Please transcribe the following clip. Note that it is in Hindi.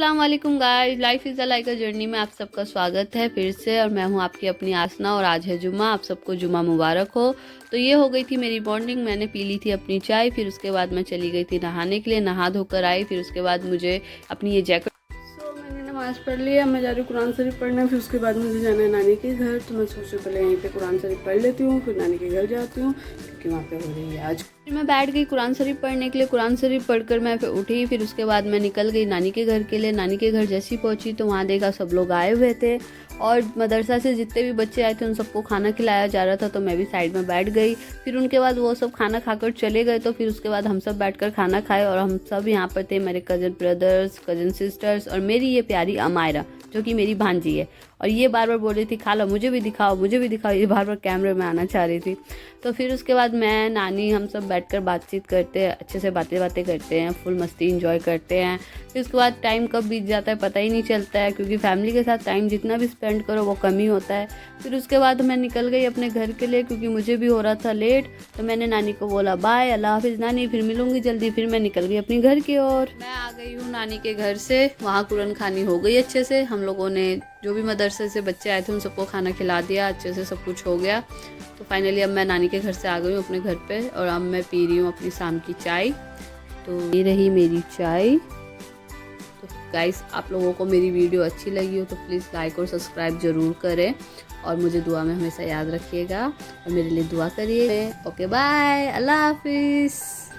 अस्सलाम वालेकुम guys, life is a like a journey में आप सबका स्वागत है फिर से। और मैं हूं आपकी अपनी आसना और आज है जुम्मा। आप सबको जुम्मा मुबारक हो। तो ये हो गई थी मेरी मॉर्निंग। मैंने पी ली थी अपनी चाय, फिर उसके बाद मैं चली गई थी नहाने के लिए। नहा धोकर आई, फिर उसके बाद मुझे अपनी ये जैकेट मैंने नमाज़ पढ़ लिया। मैं जा रही हूँ कुरान शरीफ पढ़ने, फिर उसके बाद मुझे जाना है नानी के घर। तो मैं सोच रही पहले यहीं पे कुरान शरीफ पढ़ लेती हूँ, फिर नानी के घर जाती हूँ क्योंकि वहाँ पे हो रही है आज। फिर मैं बैठ गई कुरान शरीफ पढ़ने के लिए। कुरान शरीफ पढ़कर मैं फिर उठी, फिर उसके बाद मैं निकल गई नानी के घर के लिए। नानी के घर जैसी पहुँची तो वहाँ देखा सब लोग आए हुए थे और मदरसा से जितने भी बच्चे आए थे उन सबको खाना खिलाया जा रहा था। तो मैं भी साइड में बैठ गई। फिर उनके बाद वो सब खाना खाकर चले गए। तो फिर उसके बाद हम सब बैठकर खाना खाए और हम सब यहाँ पर थे, मेरे कज़न ब्रदर्स, कज़न सिस्टर्स और मेरी ये प्यारी अमायरा जो कि मेरी भांजी है। और ये बार बार बोल रही थी खाला मुझे भी दिखाओ, मुझे भी दिखाओ। ये बार बार कैमरे में आना चाह रही थी। तो फिर उसके बाद मैं, नानी, हम सब बैठकर बातचीत करते हैं, अच्छे से बातें करते हैं, फुल मस्ती इंजॉय करते हैं। फिर उसके बाद टाइम कब बीत जाता है पता ही नहीं चलता है, क्योंकि फैमिली के साथ टाइम जितना भी स्पेंड करो वो कम ही होता है। फिर उसके बाद मैं निकल गई अपने घर के लिए क्योंकि मुझे भी हो रहा था लेट। तो मैंने नानी को बोला बाय, अल्लाह हाफिज़ नानी, फिर मिलूंगी जल्दी। फिर मैं निकल गई अपने घर की ओर। मैं आ गई हूँ नानी के घर से। वहाँ कुरान खानी हो गई अच्छे से। हम लोगों ने जो भी मदरसे से बच्चे आए थे उन सबको खाना खिला दिया, अच्छे से सब कुछ हो गया। तो फाइनली अब मैं नानी के घर से आ गई हूँ अपने घर पे और अब मैं पी रही हूँ अपनी शाम की चाय। तो ये रही मेरी चाय। तो गाइस, आप लोगों को मेरी वीडियो अच्छी लगी हो तो प्लीज़ लाइक और सब्सक्राइब ज़रूर करें और मुझे दुआ में हमेशा याद रखिएगा और मेरे लिए दुआ करिए। ओके बाय, अल्लाह हाफिज़।